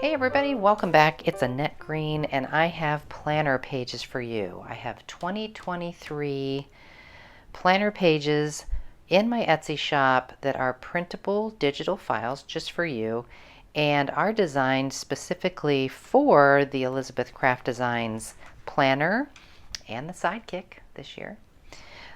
Hey everybody, welcome back. It's Annette Green and I have planner pages for you. I have 2023 planner pages in my Etsy shop that are printable digital files just for you and are designed specifically for the Elizabeth Craft Designs planner and the Sidekick this year.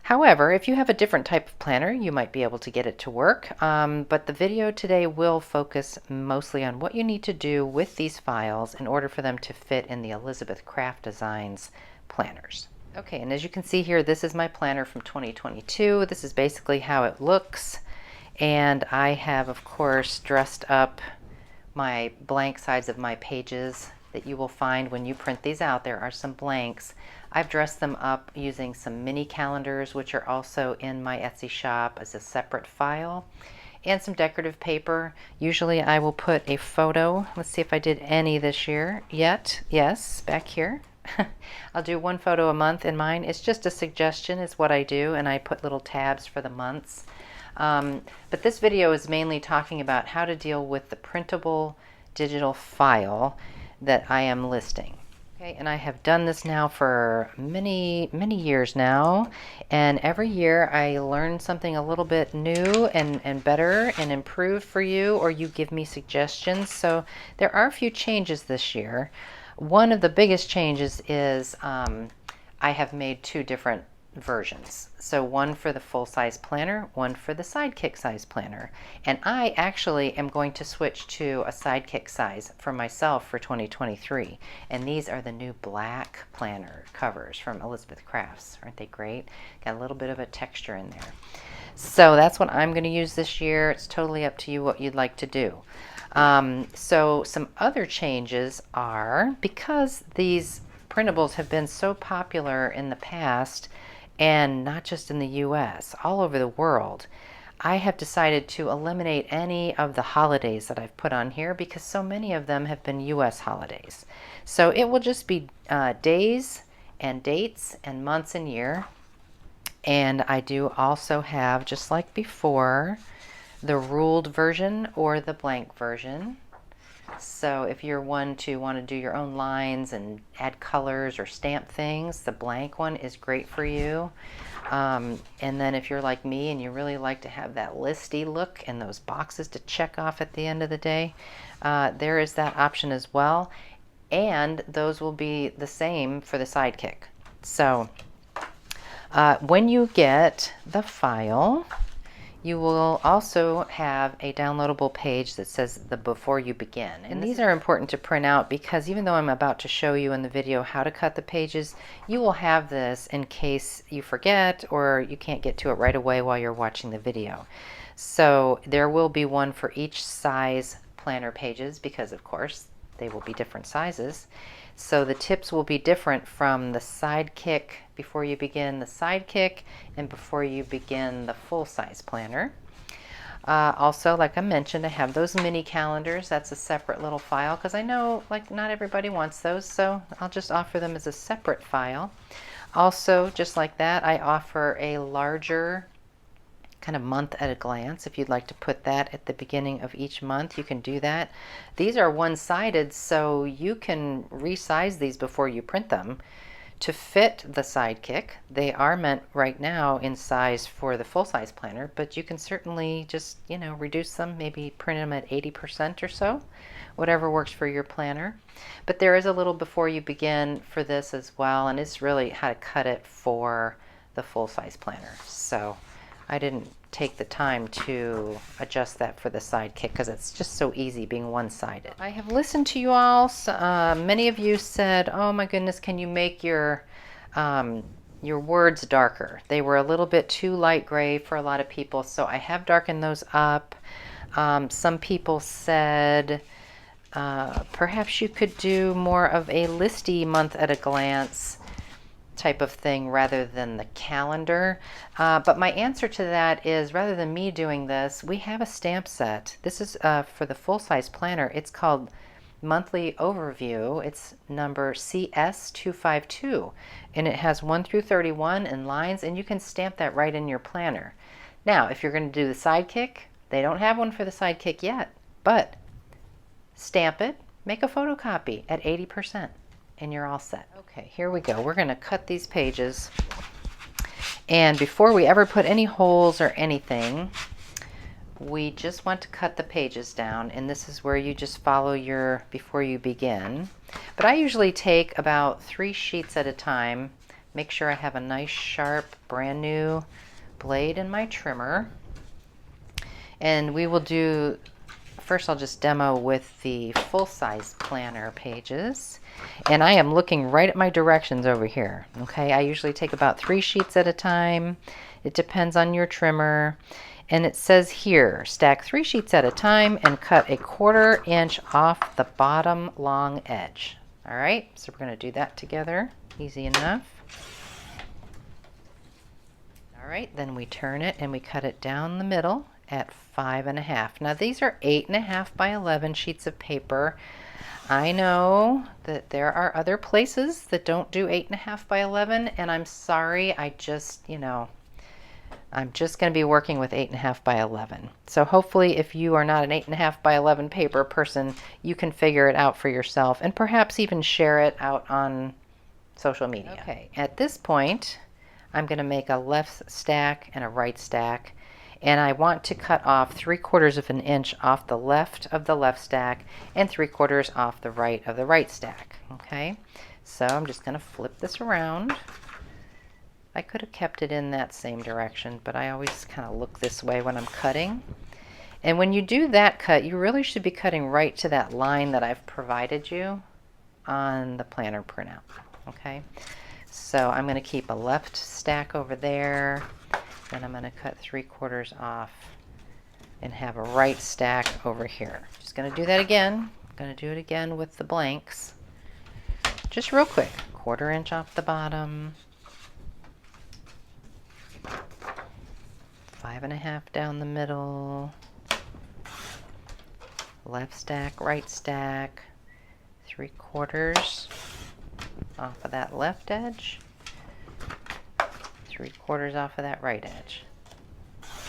However, if you have a different type of planner, you might be able to get it to work. But the video today will focus mostly on what you need to do with these files in order for them to fit in the Elizabeth Craft Designs planners. Okay, and as you can see here, this is my planner from 2022. This is basically how it looks. And I have, of course, dressed up my blank sides of my pages that you will find when you print these out. There are some blanks. I've dressed them up using some mini calendars, which are also in my Etsy shop as a separate file, and some decorative paper. Usually I will put a photo. Let's see if I did any this year yet. Yes, back here. I'll do one photo a month in mine. It's just a suggestion, is what I do, and I put little tabs for the months. But this video is mainly talking about how to deal with the printable digital file that I am listing. Okay, and I have done this now for many years now, and every year I learn something a little bit new and better and improved for you, or you give me suggestions. So there are a few changes this year. One of the biggest changes is I have made two different versions. So one for the full-size planner, one for the Sidekick size planner. And I actually am going to switch to a Sidekick size for myself for 2023. And these are the new black planner covers from Elizabeth Crafts. Aren't they great? Got a little bit of a texture in there. So that's what I'm going to use this year. It's totally up to you what you'd like to do. So some other changes are, because these printables have been so popular in the past, and not just in the US, all over the world, I have decided to eliminate any of the holidays that I've put on here because so many of them have been US holidays. So it will just be days and dates and months and year. And I do also have, just like before, the ruled version or the blank version. So if you're one to want to do your own lines and add colors or stamp things, the blank one is great for you. And then if you're like me and you really like to have that listy look and those boxes to check off at the end of the day, there is that option as well. And those will be the same for the Sidekick. So when you get the file, you will also have a downloadable page that says the before you begin. And these are important to print out because even though I'm about to show you in the video how to cut the pages, you will have this in case you forget or you can't get to it right away while you're watching the video. So there will be one for each size planner pages because of course they will be different sizes. So the tips will be different from the Sidekick, before you begin the Sidekick, and before you begin the full-size planner. Also, like I mentioned, I have those mini calendars. That's a separate little file because I know like not everybody wants those, so I'll just offer them as a separate file. Also, just like that, I offer a larger kind of month at a glance. If you'd like to put that at the beginning of each month, you can do that. These are one-sided, so you can resize these before you print them to fit the Sidekick. They are meant right now in size for the full-size planner, but you can certainly just, reduce them, maybe print them at 80% or so, whatever works for your planner. But there is a little before you begin for this as well, and it's really how to cut it for the full-size planner. So I didn't take the time to adjust that for the Sidekick because it's just so easy being one-sided. I have listened to you all. Many of you said, oh my goodness, can you make your words darker? They were a little bit too light gray for a lot of people, so I have darkened those up. Some people said perhaps you could do more of a listy month at a glance type of thing rather than the calendar. But my answer to that is, rather than me doing this, we have a stamp set. This is for the full-size planner. It's called Monthly Overview. It's number CS252, and it has 1 through 31 in lines, and you can stamp that right in your planner. Now, if you're going to do the Sidekick, they don't have one for the Sidekick yet, but stamp it, make a photocopy at 80% and you're all set. Okay, here we go. We're going to cut these pages. And before we ever put any holes or anything, we just want to cut the pages down, and this is where you just follow your before you begin. But I usually take about 3 sheets at a time. Make sure I have a nice sharp brand new blade in my trimmer. And we will do, first I'll just demo with the full-size planner pages. And I am looking right at my directions over here. Okay, I usually take about 3 sheets at a time. It depends on your trimmer. And it says here, stack 3 sheets at a time and cut a 1/4 inch off the bottom long edge. All right, so we're going to do that together. Easy enough. All right, then we turn it and we cut it down the middle at 5.5. Now these are 8.5 by 11 sheets of paper. I know that there are other places that don't do 8.5 by 11, and I'm sorry, I'm just going to be working with 8.5 by 11. So hopefully if you are not an 8.5 by 11 paper person, you can figure it out for yourself and perhaps even share it out on social media. Okay, at this point, I'm going to make a left stack and a right stack. And I want to cut off 3/4 of an inch off the left of the left stack and 3/4 off the right of the right stack. Okay, so I'm just going to flip this around. I could have kept it in that same direction, but I always kind of look this way when I'm cutting. And when you do that cut, you really should be cutting right to that line that I've provided you on the planner printout. Okay, so I'm going to keep a left stack over there. Then I'm going to cut 3/4 off and have a right stack over here. Just going to do that again. I'm going to do it again with the blanks. Just real quick. 1/4 inch off the bottom. 5.5 down the middle. Left stack, right stack. 3/4 off of that left edge. 3/4 off of that right edge.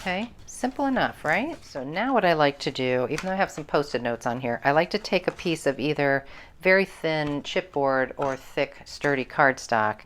Okay, simple enough, right? So now what I like to do, even though I have some post-it notes on here, I like to take a piece of either very thin chipboard or thick, sturdy cardstock,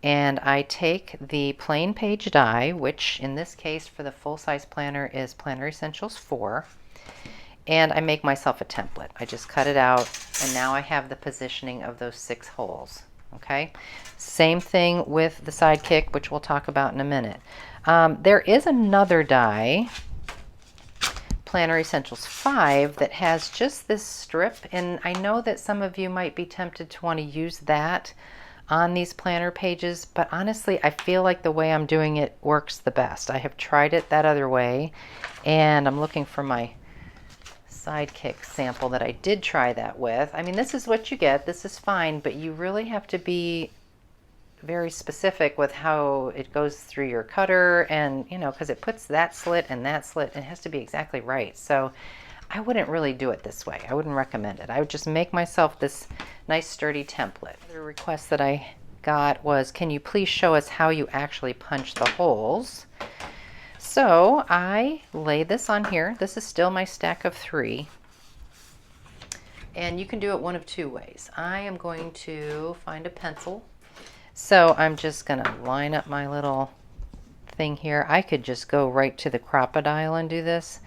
and I take the plain page die, which in this case for the full-size planner is Planner Essentials 4, and I make myself a template. I just cut it out, and now I have the positioning of those 6 holes. Okay, same thing with the Sidekick, which we'll talk about in a minute. There is another die, Planner Essentials 5, that has just this strip, and I know that some of you might be tempted to want to use that on these planner pages, but honestly I feel like the way I'm doing it works the best. I have tried it that other way, and I'm looking for my Sidekick sample that I did try that with. I mean, this is what you get. This is fine, but you really have to be very specific with how it goes through your cutter, and because it puts that slit and that slit, and it has to be exactly right. So I wouldn't really do it this way. I wouldn't recommend it. I would just make myself this nice sturdy template. The request that I got was, can you please show us how you actually punch the holes? So I lay this on here. This is still my stack of 3. And you can do it one of 2 ways. I am going to find a pencil. So I'm just going to line up my little thing here. I could just go right to the Crop-A-Dile and do this.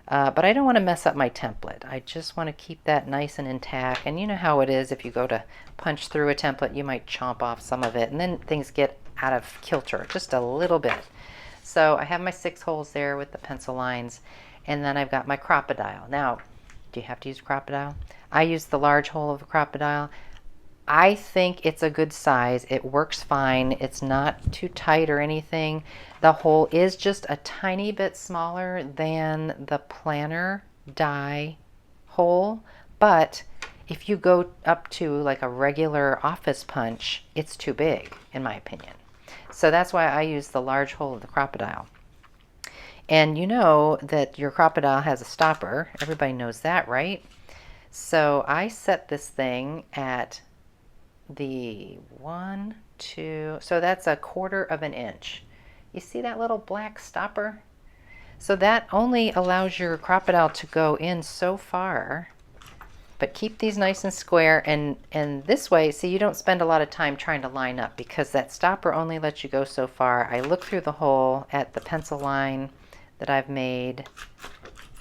But I don't want to mess up my template. I just want to keep that nice and intact. And you know how it is, if you go to punch through a template, you might chomp off some of it, and then things get out of kilter just a little bit. So I have my 6 holes there with the pencil lines, and then I've got my Crop-A-Dile. Now, do you have to use Crop-A-Dile? I use the large hole of the Crop-A-Dile. I think it's a good size. It works fine. It's not too tight or anything. The hole is just a tiny bit smaller than the planner die hole, but if you go up to like a regular office punch, it's too big, in my opinion. So that's why I use the large hole of the Crop-A-Dile. And you know that your Crop-A-Dile has a stopper. Everybody knows that, right? So I set this thing at the 1, 2, so that's a 1/4 of an inch. You see that little black stopper? So that only allows your Crop-A-Dile to go in so far. But keep these nice and square, and this way, see, you don't spend a lot of time trying to line up because that stopper only lets you go so far. I look through the hole at the pencil line that I've made,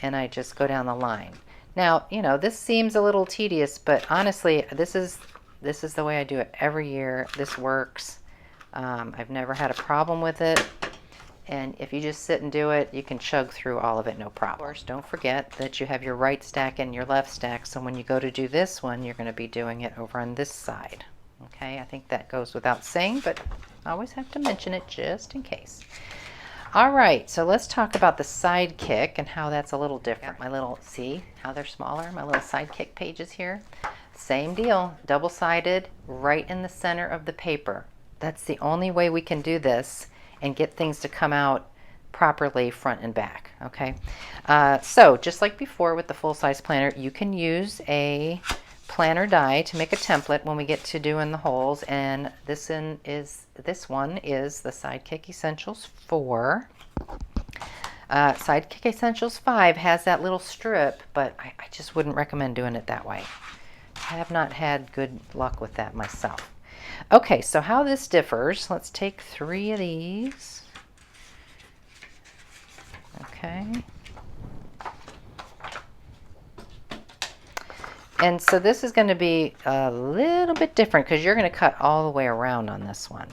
and I just go down the line. Now, you know, this seems a little tedious, but honestly, this is the way I do it every year. This works. I've never had a problem with it. And if you just sit and do it, you can chug through all of it, no problem. Of course, don't forget that you have your right stack and your left stack. So when you go to do this one, you're going to be doing it over on this side. Okay, I think that goes without saying, but I always have to mention it just in case. All right, so let's talk about the Sidekick and how that's a little different. My little, see how they're smaller? My little Sidekick pages here. Same deal, double-sided, right in the center of the paper. That's the only way we can do this and get things to come out properly front and back, okay? So just like before with the full-size planner, you can use a planner die to make a template when we get to doing the holes, and this one is the Sidekick Essentials 4. Sidekick Essentials 5 has that little strip, but I just wouldn't recommend doing it that way. I have not had good luck with that myself. Okay, so how this differs, let's take 3 of these. Okay. And so this is going to be a little bit different because you're going to cut all the way around on this one.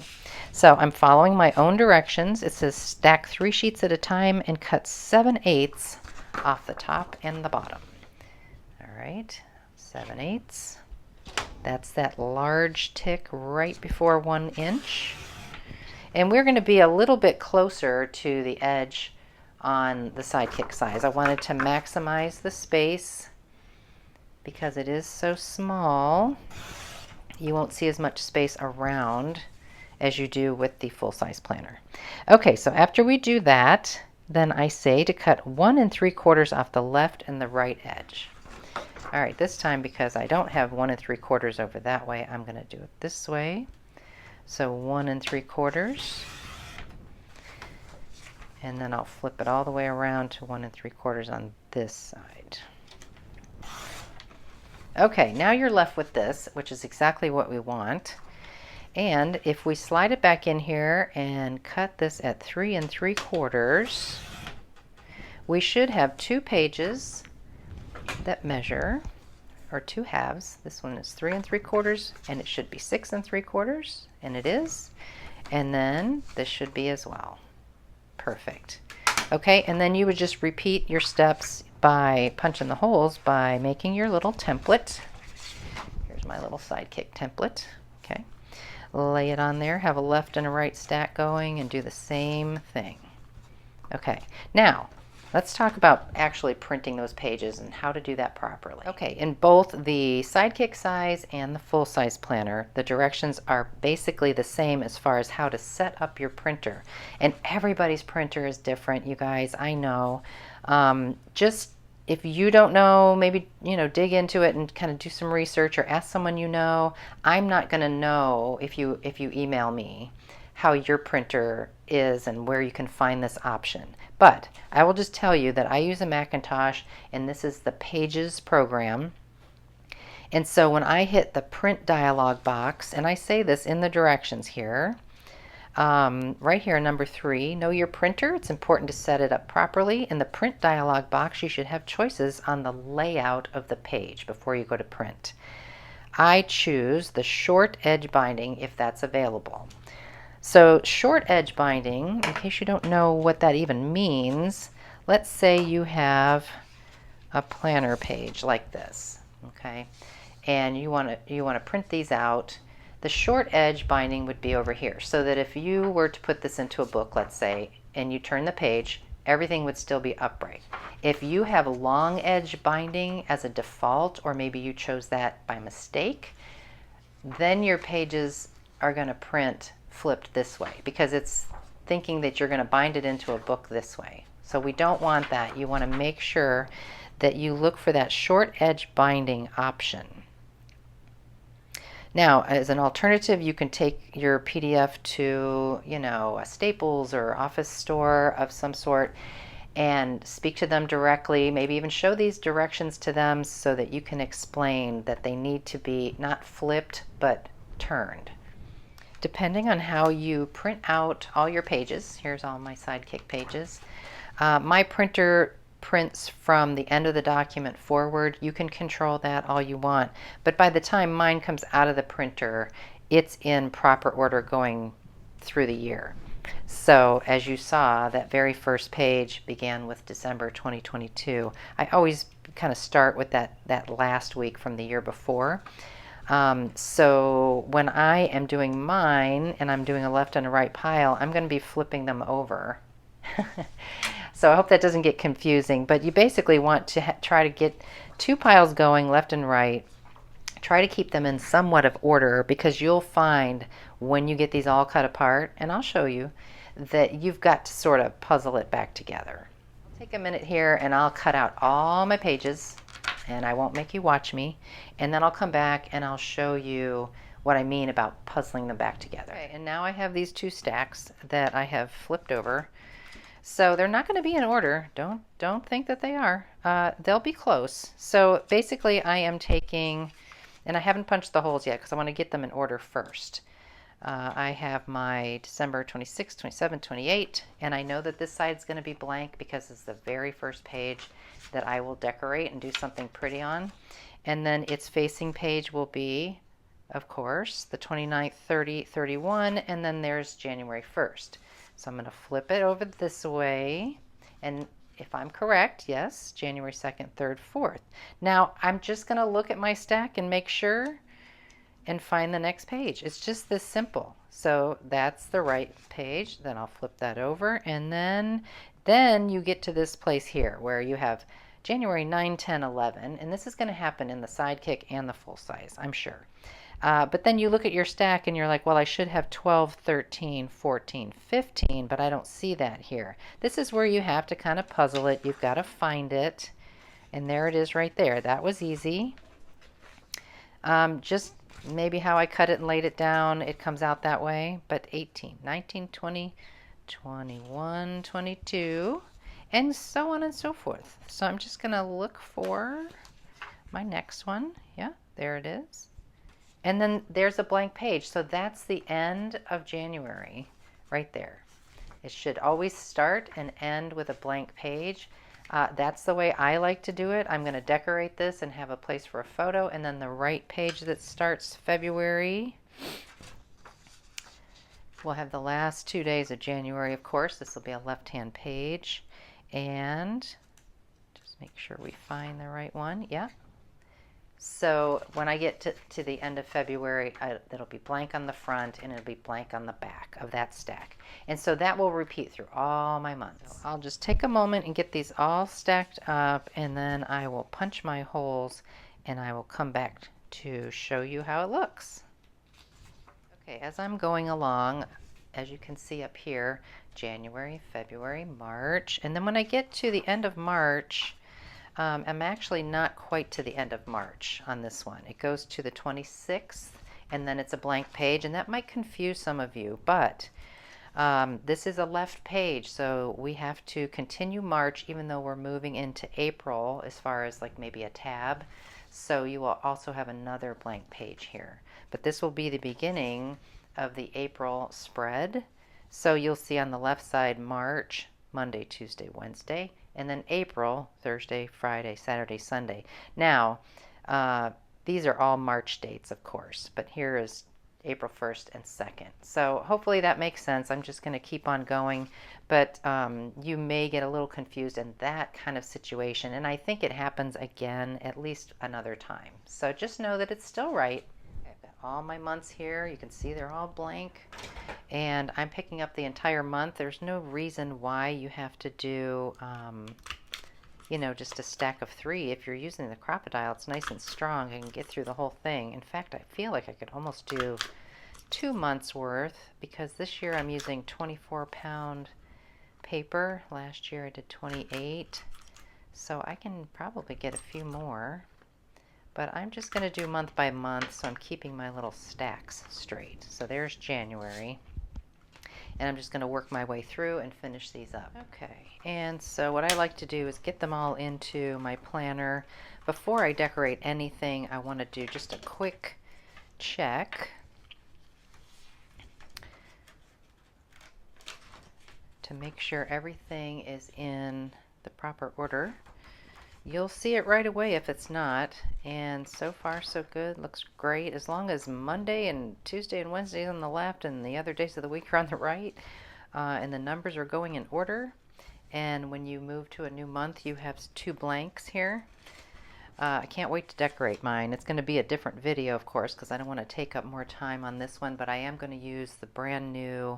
So I'm following my own directions. It says stack 3 sheets at a time and cut 7/8 off the top and the bottom. All right, 7/8. That's that large tick right before 1 inch. And we're going to be a little bit closer to the edge on the Sidekick size. I wanted to maximize the space because it is so small. You won't see as much space around as you do with the full-size planner. Okay, so after we do that, then I say to cut 1 3/4 off the left and the right edge. All right, this time, because I don't have 1 3/4 over that way, I'm going to do it this way. So 1 3/4, and then I'll flip it all the way around to 1 3/4 on this side. Okay, now you're left with this, which is exactly what we want. And if we slide it back in here and cut this at 3 3/4, we should have 2 pages that measure, or 2 halves. This one is 3 3/4, and it should be 6 3/4, and it is. And then this should be as well. Perfect. Okay, and then you would just repeat your steps by punching the holes by making your little template. Here's my little Sidekick template. Okay, lay it on there, have a left and a right stack going, and do the same thing. Okay, now let's talk about actually printing those pages and how to do that properly. Okay, in both the Sidekick size and the full-size planner, the directions are basically the same as far as how to set up your printer. And everybody's printer is different, you guys, I know. Just if you don't know, maybe, you know, dig into it and kind of do some research or ask someone you know. I'm not going to know if you email me how your printer is and where you can find this option. But I will just tell you that I use a Macintosh, and this is the Pages program. And so when I hit the print dialog box, and I say this in the directions here, right here, number 3, know your printer. It's important to set it up properly. In the print dialog box, you should have choices on the layout of the page before you go to print. I choose the short edge binding if that's available. So short edge binding, in case you don't know what that even means, let's say you have a planner page like this, okay, and you want to print these out. The short edge binding would be over here, so that if you were to put this into a book, let's say, and you turn the page, everything would still be upright. If you have long edge binding as a default, or maybe you chose that by mistake, then your pages are going to print flipped this way because it's thinking that you're going to bind it into a book this way. So we don't want that. You want to make sure that you look for that short edge binding option. Now, as an alternative, you can take your PDF to, you know, a Staples or office store of some sort and speak to them directly, maybe even show these directions to them so that you can explain that they need to be not flipped but turned. Depending on how you print out all your pages, here's all my Sidekick pages. My printer prints from the end of the document forward. You can control that all you want, but by the time mine comes out of the printer, it's in proper order going through the year. So as you saw, that very first page began with December 2022. I always kind of start with that last week from the year before. So when I am doing mine and I'm doing a left and a right pile, I'm going to be flipping them over. So I hope that doesn't get confusing, but you basically want to try to get two piles going left and right. Try to keep them in somewhat of order, because you'll find when you get these all cut apart, and I'll show you, that you've got to sort of puzzle it back together. I'll take a minute here and I'll cut out all my pages, and I won't make you watch me, and then I'll come back and I'll show you what I mean about puzzling them back together. Okay, and now I have these two stacks that I have flipped over. So they're not going to be in order. Don't think that they are. They'll be close. So basically I am taking, and I haven't punched the holes yet because I want to get them in order first. I have my December 26, 27, 28, and I know that this side's going to be blank because it's the very first page that I will decorate and do something pretty on. And then its facing page will be, of course, the 29th, 30, 31, and then there's January 1st. So I'm going to flip it over this way, and if I'm correct, yes, January 2nd, 3rd, 4th. Now I'm just going to look at my stack and make sure and find the next page. It's just this simple. So that's the right page. Then I'll flip that over, and then you get to this place here where you have January 9, 10, 11, and this is going to happen in the Sidekick and the full size, I'm sure. But then you look at your stack and you're like, well, I should have 12, 13, 14, 15, but I don't see that here. This is where you have to kind of puzzle it. You've got to find it. And there it is right there. That was easy. Just maybe how I cut it and laid it down, it comes out that way. But 18, 19, 20, 21, 22, and so on and so forth. So I'm just going to look for my next one. Yeah, there it is. And then there's a blank page. So that's the end of January right there. It should always start and end with a blank page. That's the way I like to do it. I'm going to decorate this and have a place for a photo. And then the right page that starts February. We'll have the last 2 days of January, of course. This will be a left-hand page. And just make sure we find the right one. Yeah. So when I get to the end of February, it'll be blank on the front and it'll be blank on the back of that stack. And so that will repeat through all my months. I'll just take a moment and get these all stacked up, and then I will punch my holes and I will come back to show you how it looks. Okay, as I'm going along, as you can see up here, January, February, March, and then when I get to the end of March, I'm actually not quite to the end of March on this one. It goes to the 26th, and then it's a blank page, and that might confuse some of you, but this is a left page, so we have to continue March even though we're moving into April as far as like maybe a tab. So you will also have another blank page here. But this will be the beginning of the April spread. So you'll see on the left side March, Monday, Tuesday, Wednesday, and then April, Thursday, Friday, Saturday, Sunday. Now, these are all March dates, of course, but here is April 1st and 2nd. So hopefully that makes sense. I'm just going to keep on going, but you may get a little confused in that kind of situation, and I think it happens again at least another time. So just know that it's still right. I've got all my months here. You can see they're all blank, and I'm picking up the entire month. There's no reason why you have to do you know, just a stack of 3. If you're using the crocodile, it's nice and strong and can get through the whole thing. In fact, I feel like I could almost do 2 months worth, because this year I'm using 24-pound paper. Last year I did 28. So I can probably get a few more. But I'm just going to do month by month, so I'm keeping my little stacks straight. So there's January. and I'm just going to work my way through and finish these up. Okay, and so what I like to do is get them all into my planner. Before I decorate anything, I want to do just a quick check to make sure everything is in the proper order. You'll see it right away if it's not, and so far so good. Looks great. As long as Monday and Tuesday and Wednesday on the left and the other days of the week are on the right, and the numbers are going in order, and when you move to a new month you have 2 blanks here. I can't wait to decorate mine. It's going to be a different video, of course, because I don't want to take up more time on this one, but I am going to use the brand new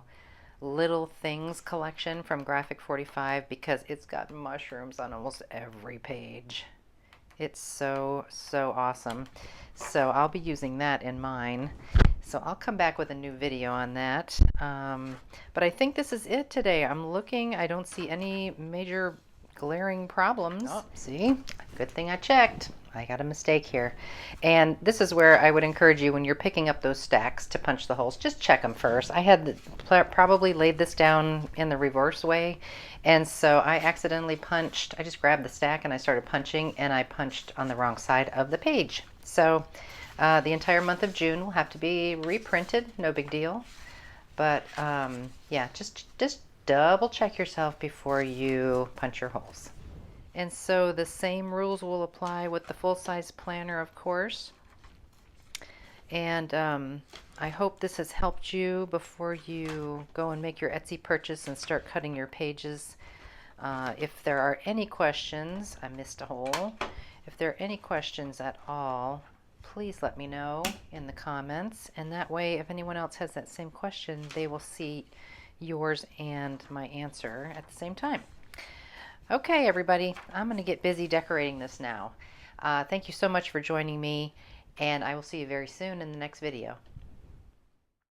Little Things collection from Graphic 45 because it's got mushrooms on almost every page. It's so awesome. So I'll be using that in mine. So I'll come back with a new video on that. But I think this is it today. I'm looking. I don't see any major glaring problems. Oh, see? Good thing I checked. I got a mistake here. And this is where I would encourage you when you're picking up those stacks to punch the holes, just check them first. I had probably laid this down in the reverse way, and so I accidentally punched. I just grabbed the stack and I started punching, and I punched on the wrong side of the page. So the entire month of June will have to be reprinted. No big deal. But yeah, just double check yourself before you punch your holes. And so the same rules will apply with the full-size planner, of course. And I hope this has helped you before you go and make your Etsy purchase and start cutting your pages. If there are any questions, I missed a hole. If there are any questions at all, please let me know in the comments. And that way, if anyone else has that same question, they will see yours and my answer at the same time. Okay, everybody, I'm going to get busy decorating this now. Thank you so much for joining me, and I will see you very soon in the next video.